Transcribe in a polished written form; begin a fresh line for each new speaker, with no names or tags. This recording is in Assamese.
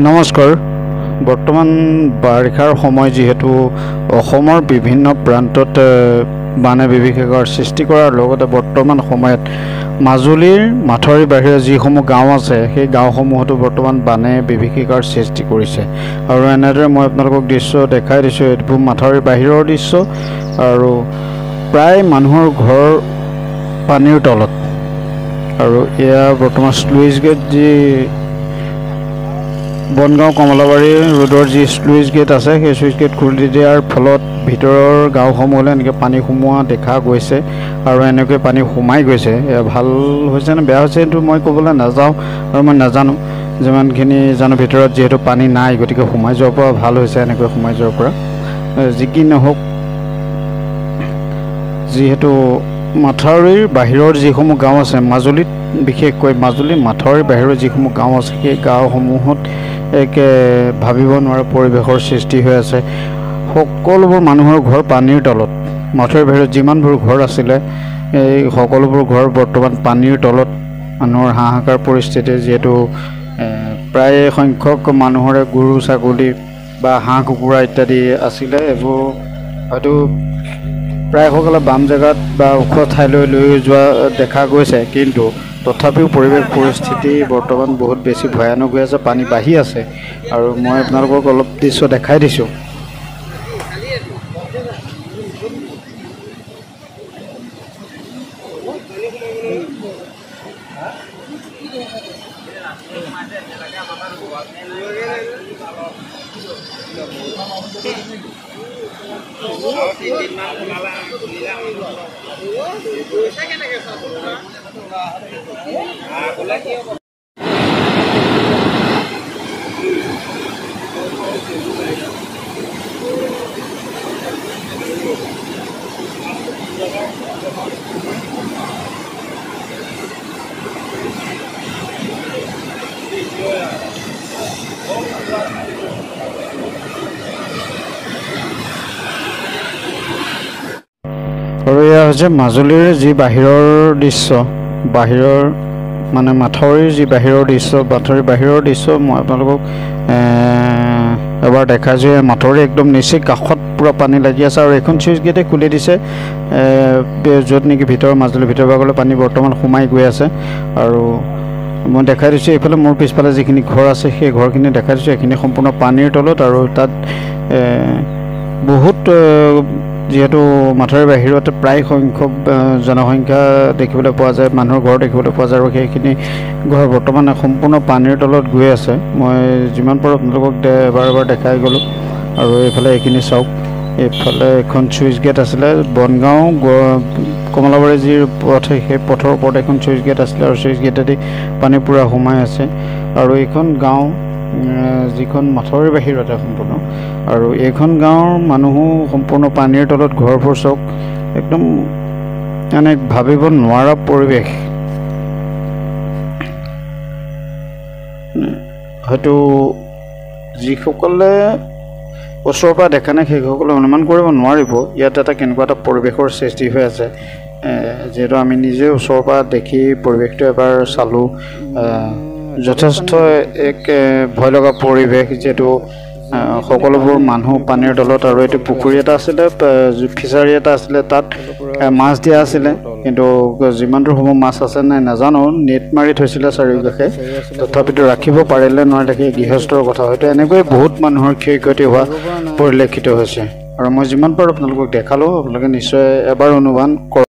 নমস্কাৰ। বৰ্তমান বাৰিষাৰ সময় যেহেতু অসমৰ বিভিন্ন প্ৰান্তত বানে বিভীষিকাৰ সৃষ্টি কৰাৰ লগতে বৰ্তমান সময়ত মাজুলীৰ মাথাউৰি বাহিৰে যিসমূহ গাঁও আছে সেই গাঁওসমূহতো বৰ্তমান বানে বিভীষিকাৰ সৃষ্টি কৰিছে আৰু এনেদৰে মই আপোনালোকক দৃশ্য দেখাই দিছোঁ। এইটো মাথাউৰি বাহিৰৰ দৃশ্য আৰু প্ৰায় মানুহৰ ঘৰ পানীৰ তলত আৰু এয়া বৰ্তমান স্লুইচ গেট যি বনগাঁও কমলাবাৰী ৰোডৰ যি স্লুইচ গেট আছে সেই স্লুইচ গেট খুলি দিয়াৰ ফলত ভিতৰৰ গাঁওসমূহলৈ এনেকৈ পানী সোমোৱা দেখা গৈছে আৰু এনেকৈ পানী সোমাই গৈছে। ভাল হৈছে নে বেয়া হৈছে কিন্তু মই ক'বলৈ নাযাওঁ আৰু মই নাজানো। যিমানখিনি জানো ভিতৰত যিহেতু পানী নাই গতিকে সোমাই যোৱাৰ পৰা ভাল হৈছে, এনেকৈ সোমাই যোৱাৰ পৰা। যি কি নহওক, যিহেতু মাথাউৰিৰ বাহিৰৰ যিসমূহ গাঁও আছে মাজুলীত, বিশেষকৈ মাজুলী মাথাউৰিৰ বাহিৰৰ যিসমূহ গাঁও আছে সেই গাঁওসমূহত একে ভাবিব নোৱাৰা পৰিৱেশৰ সৃষ্টি হৈ আছে। সকলোবোৰ মানুহৰ ঘৰ পানীৰ তলত। মাথাউৰিৰ বাহিৰত যিমানবোৰ ঘৰ আছিলে এই সকলোবোৰ ঘৰ বৰ্তমান পানীৰ তলত। মানুহৰ হাহাকাৰ পৰিস্থিতি, যিহেতু প্ৰায় সংখ্যক মানুহৰে গৰু ছাগলী বা হাঁহ কুকুৰা ইত্যাদি আছিলে। এইবোৰ হয়তো প্ৰায়সকলে বাম জেগাত বা ওখ ঠাইলৈ লৈ যোৱা দেখা গৈছে, কিন্তু তথাপিও পৰিৱেশ পৰিস্থিতি বৰ্তমান বহুত বেছি ভয়ানক হৈ আছে। পানী বাঢ়ি আছে আৰু মই আপোনালোকক অলপ দৃশ্য দেখাই দিছোঁ। আৰু এয়া হৈছে মাজুলীৰ যি বাহিৰৰ দৃশ্য, বাহিৰৰ মানে মাথাউৰিৰ যি বাহিৰৰ দৃশ্য, মাথাউৰিৰ বাহিৰৰ দৃশ্য মই আপোনালোকক এবাৰ দেখাইছোঁ। মাথাউৰি একদম নিচেই কাষত পূৰা পানী লাগি আছে আৰু এখন চুইচ গেটে খুলি দিছে, য'ত নেকি মাজুলীৰ ভিতৰ ভাগলৈ পানী বৰ্তমান সোমাই গৈ আছে। আৰু মই দেখাই দিছোঁ এইফালে মোৰ পিছফালে যিখিনি ঘৰ আছে সেই ঘৰখিনি দেখাই দিছোঁ। এইখিনি সম্পূৰ্ণ পানীৰ তলত আৰু তাত বহুত যিহেতু মাথাউৰিৰ বাহিৰত প্ৰায় সংখ্যক জনসংখ্যা দেখিবলৈ পোৱা যায়, মানুহৰ ঘৰ দেখিবলৈ পোৱা যায় আৰু সেইখিনি ঘৰ বৰ্তমান সম্পূৰ্ণ পানীৰ তলত গৈ আছে। মই যিমান পাৰোঁ আপোনালোকক এবাৰ দেখাই গ'লোঁ। আৰু এইফালে এইখিনি চাওক, এইফালে এখন চুইচ গেট আছিলে। বনগাঁও কমলাবাৰী যি পথ সেই পথৰ ওপৰত এখন চুইচ গেট আছিলে আৰু চুইচ গেটেদি পানী পূৰা সোমাই আছে। আৰু এইখন গাঁও যিখন মাথাউৰিৰ বাহিৰতে সম্পূৰ্ণ, আৰু এইখন গাঁৱৰ মানুহো সম্পূৰ্ণ পানীৰ তলত। ঘৰবোৰ চাওক, একদম মানে ভাবিব নোৱাৰা পৰিৱেশ। হয়তো যিসকলে ওচৰৰ পৰা দেখা নাই সেইসকলে অনুমান কৰিব নোৱাৰিব ইয়াত এটা কেনেকুৱা এটা পৰিৱেশৰ সৃষ্টি হৈ আছে। যিহেতু আমি নিজে ওচৰৰ পৰা দেখি পৰিৱেশটো এবাৰ চালোঁ, যথেষ্ট এক ভয় লগা পৰিৱেশ। যিহেতু সকলোবোৰ মানুহ পানীৰ তলত আৰু এইটো পুখুৰী এটা আছিলে, ফিচাৰী এটা আছিলে, তাত মাছ দিয়া আছিলে, কিন্তু যিমান দূৰ সময় মাছ আছে নাই নাজানো। নেট মাৰি থৈছিলে চাৰিওকাষে, তথাপিতো ৰাখিব পাৰিলে নোৱাৰিলে সেই গৃহস্থৰ কথা। হয়তো এনেকৈ বহুত মানুহৰ ক্ষয়ক্ষতি হোৱা পৰিলক্ষিত হৈছে আৰু মই যিমান পাৰোঁ আপোনালোকক দেখালোঁ। আপোনালোকে নিশ্চয় এবাৰ অনুমান কৰক।